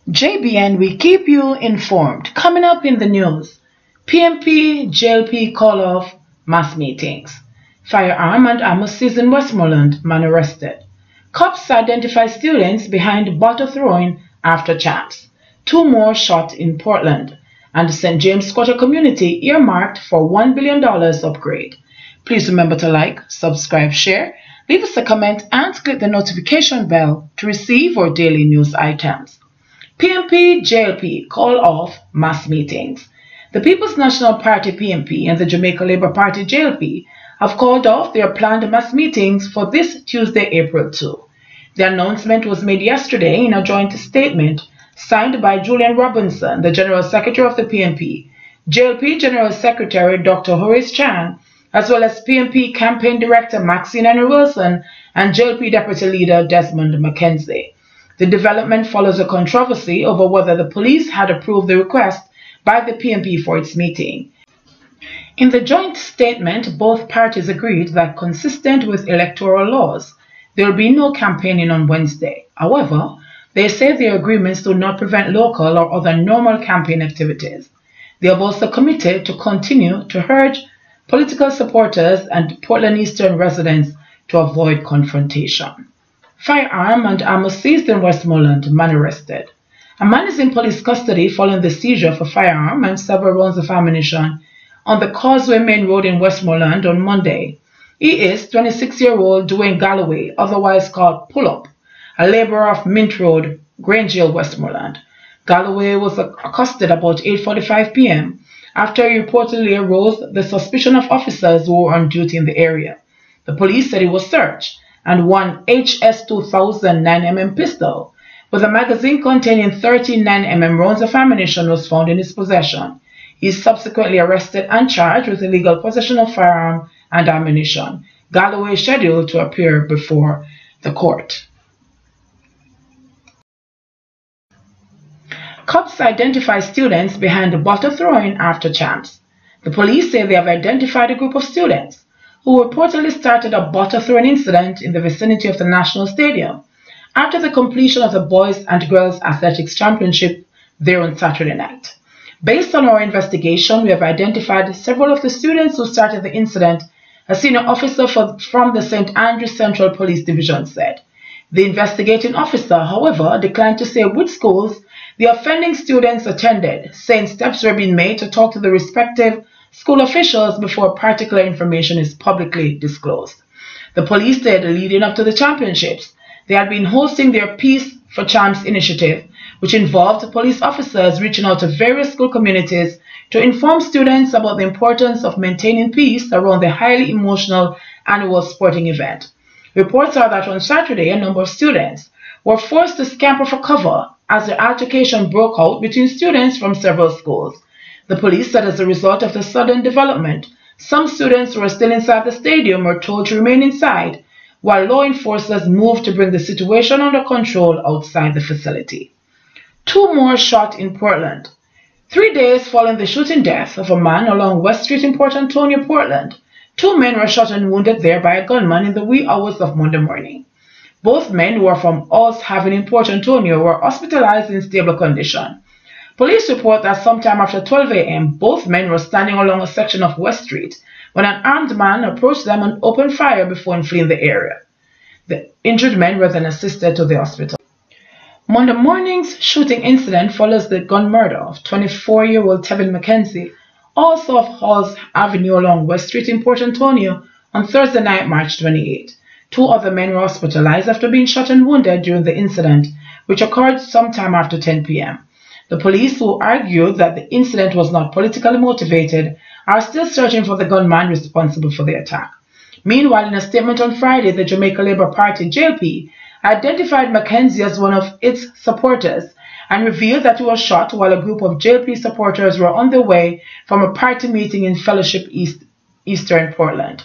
JBN, we keep you informed. Coming up in the news, PMP, JLP call off mass meetings. Firearm and ammo seized in Westmoreland, man arrested. Cops identify students behind bottle throwing after champs. 2 more shot in Portland. And the St. James Quarter community earmarked for $1 billion upgrade. Please remember to like, subscribe, share, leave us a comment and click the notification bell to receive our daily news items. PMP, JLP call off mass meetings. The People's National Party PMP and the Jamaica Labour Party JLP have called off their planned mass meetings for this Tuesday, April 2. The announcement was made yesterday in a joint statement signed by Julian Robinson, the General Secretary of the PMP, JLP General Secretary Dr. Horace Chan, as well as PMP Campaign Director Maxine Henry Wilson and JLP Deputy Leader Desmond McKenzie. The development follows a controversy over whether the police had approved the request by the PMP for its meeting. In the joint statement, both parties agreed that consistent with electoral laws, there will be no campaigning on Wednesday. However, they say their agreements do not prevent local or other normal campaign activities. They have also committed to continue to urge political supporters and Portland Eastern residents to avoid confrontation. Firearm and ammo seized in Westmoreland, man arrested. A man is in police custody following the seizure of a firearm and several rounds of ammunition on the Causeway Main Road in Westmoreland on Monday. He is 26-year-old Dwayne Galloway, otherwise called Pull-Up, a laborer of Mint Road, Grange Hill, Westmoreland. Galloway was accosted about 8:45 p.m. after he reportedly aroused the suspicion of officers who were on duty in the area. The police said he was searched, and one HS-2000 9mm pistol with a magazine containing 13 9mm rounds of ammunition was found in his possession. He is subsequently arrested and charged with illegal possession of firearm and ammunition. Galloway is scheduled to appear before the court. Cops identify students behind the bottle throwing after champs. The police say they have identified a group of students who reportedly started a bottle throwing incident in the vicinity of the National Stadium after the completion of the Boys and Girls Athletics Championship there on Saturday night. Based on our investigation, we have identified several of the students who started the incident, a senior officer from the St. Andrews Central Police Division said. The investigating officer, however, declined to say which schools the offending students attended, saying steps were being made to talk to the respective school officials before particular information is publicly disclosed. The police said leading up to the championships, they had been hosting their Peace for Champs initiative, which involved police officers reaching out to various school communities to inform students about the importance of maintaining peace around the highly emotional annual sporting event. Reports are that on Saturday, a number of students were forced to scamper for cover as the altercation broke out between students from several schools. The police said as a result of the sudden development, some students who were still inside the stadium were told to remain inside, while law enforcers moved to bring the situation under control outside the facility. 2 more shot in Portland. 3 days following the shooting death of a man along West Street in Port Antonio, Portland, 2 men were shot and wounded there by a gunman in the wee hours of Monday morning. Both men, who are from Alls Haven in Port Antonio, were hospitalized in stable condition. Police report that sometime after 12 a.m., both men were standing along a section of West Street when an armed man approached them and opened fire before fleeing the area. The injured men were then assisted to the hospital. Monday morning's shooting incident follows the gun murder of 24-year-old Tevin McKenzie, also of Halls Avenue along West Street in Port Antonio, on Thursday night, March 28. 2 other men were hospitalized after being shot and wounded during the incident, which occurred sometime after 10 p.m. The police, who argued that the incident was not politically motivated, are still searching for the gunman responsible for the attack. Meanwhile, in a statement on Friday, the Jamaica Labour Party JLP identified McKenzie as one of its supporters and revealed that he was shot while a group of JLP supporters were on their way from a party meeting in Fellowship Eastern Portland.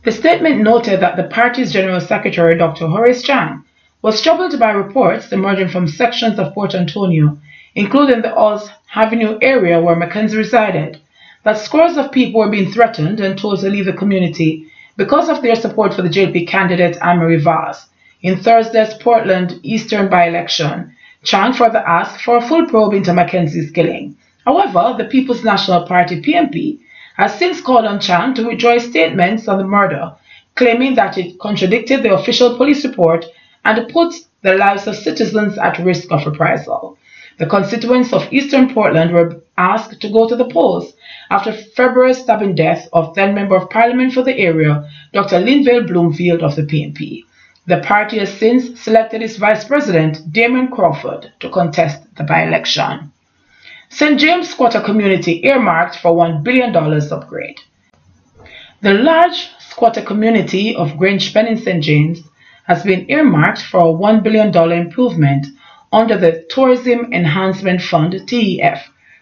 The statement noted that the party's General Secretary, Dr. Horace Chan, was troubled by reports emerging from sections of Port Antonio, including the Alls Avenue area where McKenzie resided, that scores of people were being threatened and told to leave the community because of their support for the JLP candidate Anne-Marie Vaz. in Thursday's Portland Eastern by-election. Chan further asked for a full probe into Mackenzie's killing. However, the People's National Party (PNP) has since called on Chan to withdraw his statements on the murder, claiming that it contradicted the official police report and put the lives of citizens at risk of reprisal. The constituents of Eastern Portland were asked to go to the polls after February's stabbing death of then Member of Parliament for the area, Dr. Linvale Bloomfield of the PNP. The party has since selected its Vice President, Damien Crawford, to contest the by-election. St. James Squatter Community earmarked for $1 billion upgrade. The large squatter community of Grange Pen in St. James has been earmarked for a $1 billion improvement under the Tourism Enhancement Fund (TEF)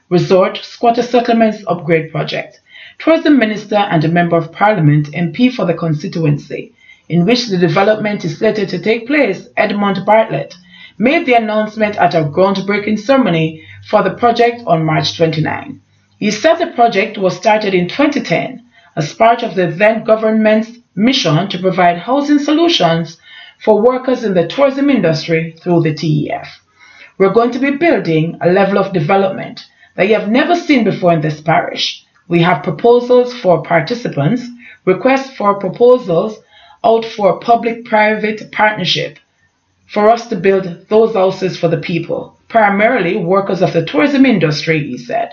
Resort Squatter Settlements Upgrade Project. Tourism Minister and a Member of Parliament (MP) for the constituency, in which the development is slated to take place, Edmund Bartlett, made the announcement at a groundbreaking ceremony for the project on March 29. He said the project was started in 2010 as part of the then government's mission to provide housing solutions for workers in the tourism industry through the TEF. We're going to be building a level of development that you have never seen before in this parish. We have proposals for participants, requests for proposals out for public-private partnership for us to build those houses for the people, primarily workers of the tourism industry, he said.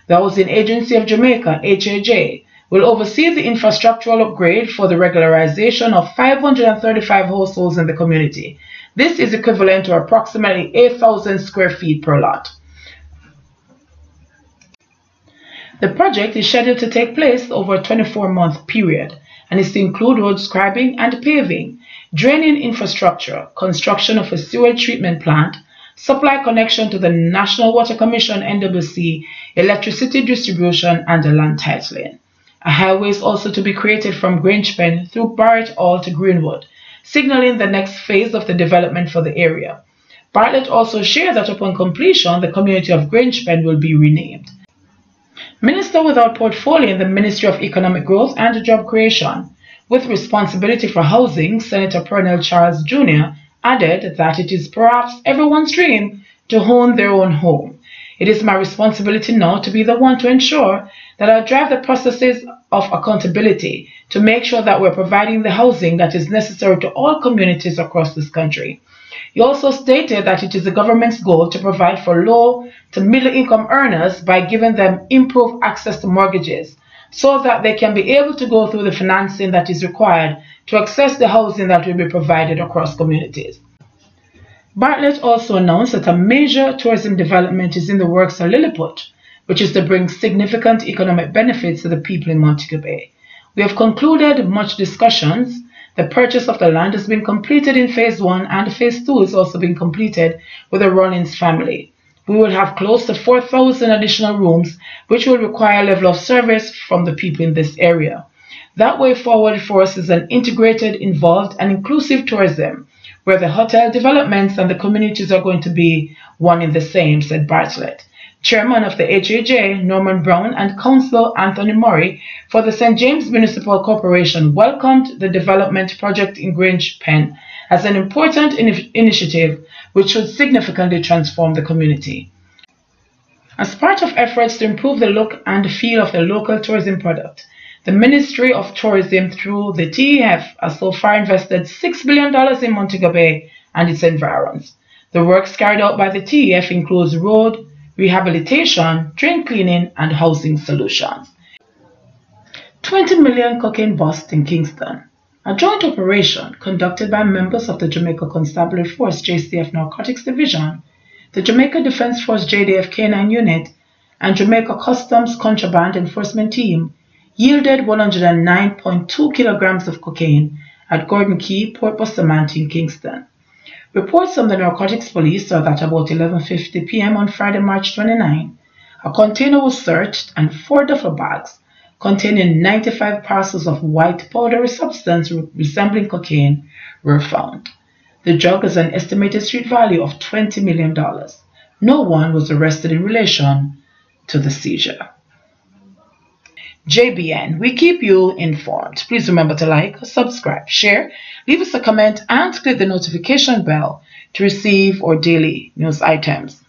The Housing Agency of Jamaica, HAJ, will oversee the infrastructural upgrade for the regularization of 535 households in the community. This is equivalent to approximately 8,000 square feet per lot. The project is scheduled to take place over a 24-month period and is to include road scribing and paving, draining infrastructure, construction of a sewage treatment plant, supply connection to the National Water Commission (NWC), electricity distribution, and a land titling. A highway is also to be created from Grange Pen through Barrett Hall to Greenwood, signaling the next phase of the development for the area. Bartlett also shared that upon completion, the community of Grange Pen will be renamed. Minister without portfolio in the Ministry of Economic Growth and Job Creation, with responsibility for housing, Senator Pernell Charles Jr., added that it is perhaps everyone's dream to own their own home. It is my responsibility now to be the one to ensure that I drive the processes of accountability to make sure that we're providing the housing that is necessary to all communities across this country. He also stated that it is the government's goal to provide for low to middle income earners by giving them improved access to mortgages so that they can be able to go through the financing that is required to access the housing that will be provided across communities. Bartlett also announced that a major tourism development is in the works at Lilliput, which is to bring significant economic benefits to the people in Montego Bay. We have concluded much discussions. The purchase of the land has been completed in Phase 1 and Phase 2 is also being completed with the Rollins family. We will have close to 4,000 additional rooms, which will require a level of service from the people in this area. That way forward for us is an integrated, involved, and inclusive tourism, where the hotel developments and the communities are going to be one in the same, said Bartlett. Chairman of the HAJ, Norman Brown, and Councillor Anthony Murray for the St. James Municipal Corporation welcomed the development project in Grange Pen as an important initiative which should significantly transform the community. As part of efforts to improve the look and feel of the local tourism product, the Ministry of Tourism through the TEF has so far invested $6 billion in Montego Bay and its environs. The works carried out by the TEF includes road, rehabilitation, drain cleaning, and housing solutions. 20 million cocaine bust in Kingston. A joint operation conducted by members of the Jamaica Constabulary Force JCF Narcotics Division, the Jamaica Defense Force JDF K9 Unit, and Jamaica Customs Contraband Enforcement Team yielded 109.2 kilograms of cocaine at Gordon Key, Port Bustamante in Kingston. Reports from the Narcotics Police are that about 11:50 p.m. on Friday, March 29, a container was searched and 4 duffel bags containing 95 parcels of white powdery substance resembling cocaine were found. The drug has an estimated street value of $20 million. No one was arrested in relation to the seizure. JBN, we keep you informed. Please remember to like, subscribe, share, leave us a comment, and click the notification bell to receive our daily news items.